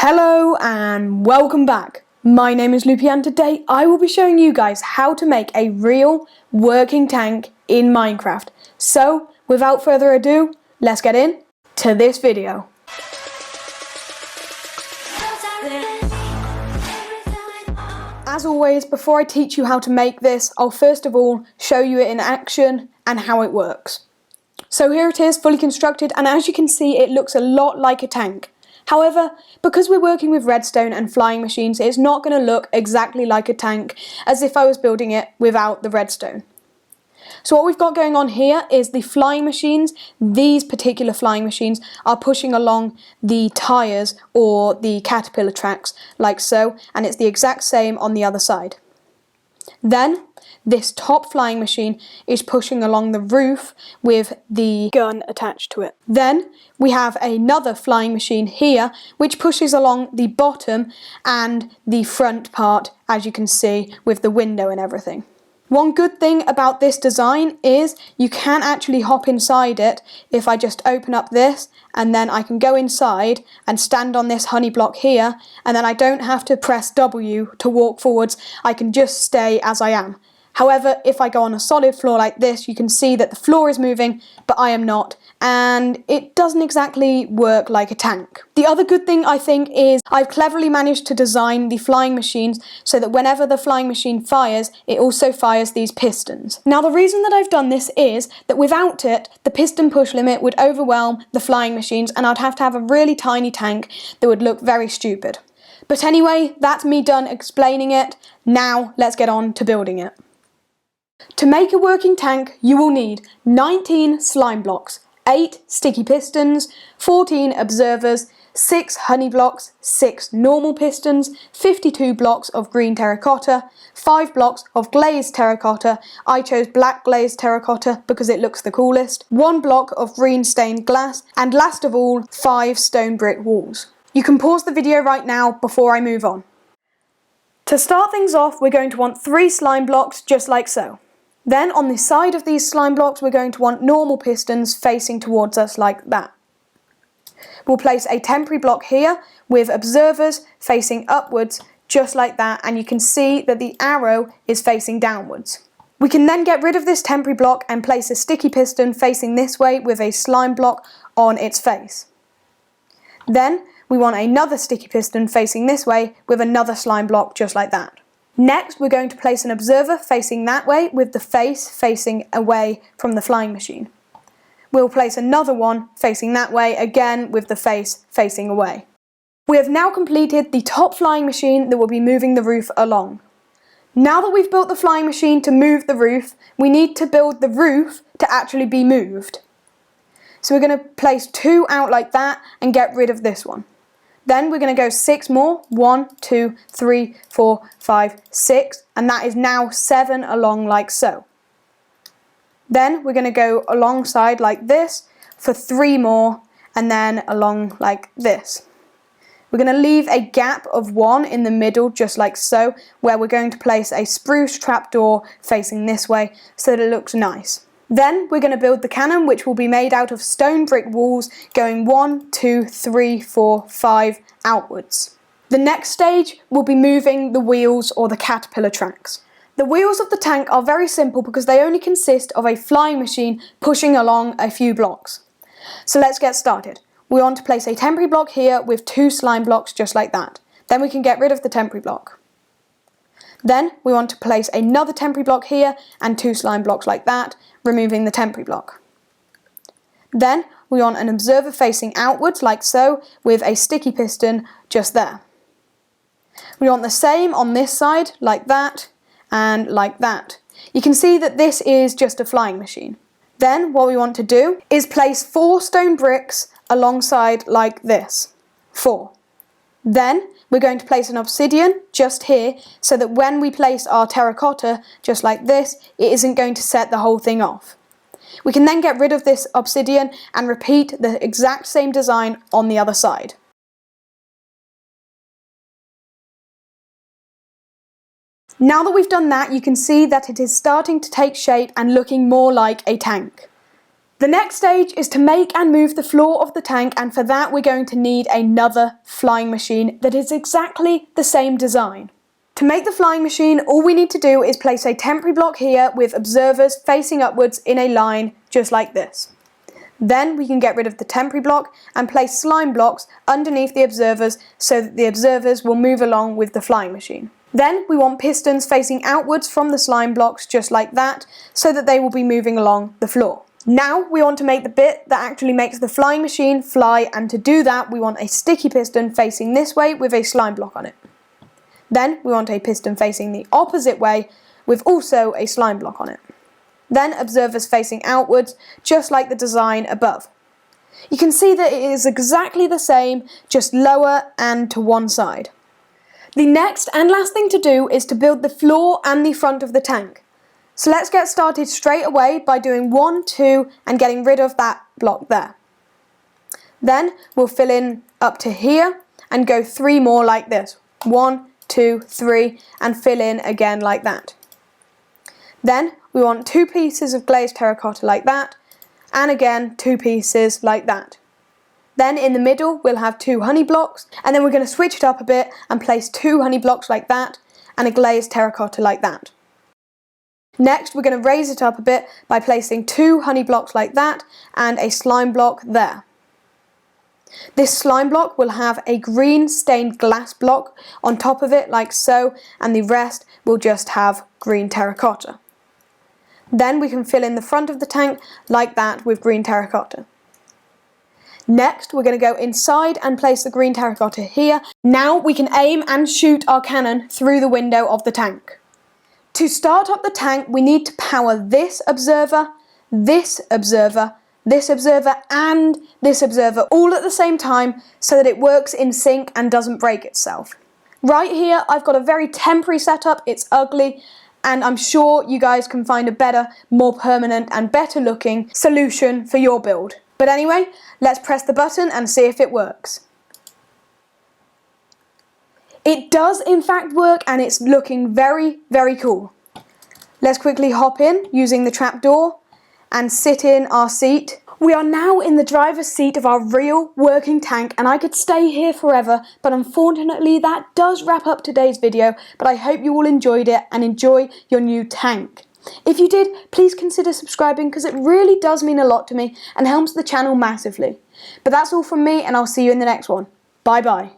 Hello and welcome back. My name is Loopy and today I will be showing you guys how to make a real working tank in Minecraft. So without further ado, let's get in to this video. As always, before I teach you how to make this, I'll first of all show you it in action and how it works. So here it is, fully constructed, and as you can see it looks a lot like a tank. However, because we're working with redstone and flying machines, it's not going to look exactly like a tank as if I was building it without the redstone. So what we've got going on here is the flying machines. These particular flying machines are pushing along the tyres or the caterpillar tracks like so, and it's the exact same on the other side. Then this top flying machine is pushing along the roof with the gun attached to it. Then we have another flying machine here which pushes along the bottom and the front part, as you can see, with the window and everything. One good thing about this design is you can actually hop inside it. If I just open up this and then I can go inside and stand on this honey block here, and then I don't have to press W to walk forwards, I can just stay as I am. However, if I go on a solid floor like this, you can see that the floor is moving, but I am not, and it doesn't exactly work like a tank. The other good thing I think is I've cleverly managed to design the flying machines so that whenever the flying machine fires, it also fires these pistons. Now the reason that I've done this is that without it, the piston push limit would overwhelm the flying machines and I'd have to have a really tiny tank that would look very stupid. But anyway, that's me done explaining it. Now let's get on to building it. To make a working tank, you will need 19 slime blocks, 8 sticky pistons, 14 observers, 6 honey blocks, 6 normal pistons, 52 blocks of green terracotta, 5 blocks of glazed terracotta. I chose black glazed terracotta because it looks the coolest, 1 block of green stained glass, and last of all, 5 stone brick walls. You can pause the video right now before I move on. To start things off, we're going to want 3 slime blocks just like so. Then on the side of these slime blocks we're going to want normal pistons facing towards us like that. We'll place a temporary block here with observers facing upwards just like that, and you can see that the arrow is facing downwards. We can then get rid of this temporary block and place a sticky piston facing this way with a slime block on its face. Then we want another sticky piston facing this way with another slime block just like that. Next, we're going to place an observer facing that way with the face facing away from the flying machine. We'll place another one facing that way, again with the face facing away. We have now completed the top flying machine that will be moving the roof along. Now that we've built the flying machine to move the roof, we need to build the roof to actually be moved. So we're going to place 2 out like that and get rid of this one. Then we're going to go 6 more, 1, 2, 3, 4, 5, 6, and that is now 7 along like so. Then we're going to go alongside like this for 3 more, and then along like this. We're going to leave a gap of 1 in the middle just like so, where we're going to place a spruce trapdoor facing this way so that it looks nice. Then we're going to build the cannon, which will be made out of stone brick walls going 1, 2, 3, 4, 5 outwards. The next stage will be moving the wheels or the caterpillar tracks. The wheels of the tank are very simple because they only consist of a flying machine pushing along a few blocks. So let's get started. We want to place a temporary block here with 2 slime blocks just like that. Then we can get rid of the temporary block. Then we want to place another temporary block here and 2 slime blocks like that, removing the temporary block. Then we want an observer facing outwards like so with a sticky piston just there. We want the same on this side like that and like that. You can see that this is just a flying machine. Then what we want to do is place 4 stone bricks alongside like this. 4. Then we're going to place an obsidian just here so that when we place our terracotta just like this, it isn't going to set the whole thing off. We can then get rid of this obsidian and repeat the exact same design on the other side. Now that we've done that, you can see that it is starting to take shape and looking more like a tank. The next stage is to make and move the floor of the tank, and for that we're going to need another flying machine that is exactly the same design. To make the flying machine, all we need to do is place a temporary block here with observers facing upwards in a line just like this. Then we can get rid of the temporary block and place slime blocks underneath the observers so that the observers will move along with the flying machine. Then we want pistons facing outwards from the slime blocks just like that so that they will be moving along the floor. Now we want to make the bit that actually makes the flying machine fly, and to do that we want a sticky piston facing this way with a slime block on it. Then we want a piston facing the opposite way with also a slime block on it. Then observers facing outwards, just like the design above. You can see that it is exactly the same, just lower and to one side. The next and last thing to do is to build the floor and the front of the tank. So let's get started straight away by doing 1, 2 and getting rid of that block there. Then we'll fill in up to here and go 3 more like this. 1, 2, 3 and fill in again like that. Then we want 2 pieces of glazed terracotta like that, and again 2 pieces like that. Then in the middle we'll have 2 honey blocks, and then we're going to switch it up a bit and place 2 honey blocks like that and a glazed terracotta like that. Next we're going to raise it up a bit by placing 2 honey blocks like that and a slime block there. This slime block will have a green stained glass block on top of it like so, and the rest will just have green terracotta. Then we can fill in the front of the tank like that with green terracotta. Next we're going to go inside and place the green terracotta here. Now we can aim and shoot our cannon through the window of the tank. To start up the tank we need to power this observer, this observer, this observer and this observer all at the same time so that it works in sync and doesn't break itself. Right here I've got a very temporary setup, it's ugly, and I'm sure you guys can find a better, more permanent and better looking solution for your build. But anyway, let's press the button and see if it works. It does in fact work, and it's looking very, very cool. Let's quickly hop in using the trapdoor and sit in our seat. We are now in the driver's seat of our real working tank, and I could stay here forever, but unfortunately that does wrap up today's video, but I hope you all enjoyed it and enjoy your new tank. If you did, please consider subscribing because it really does mean a lot to me and helps the channel massively. But that's all from me, and I'll see you in the next one. Bye bye.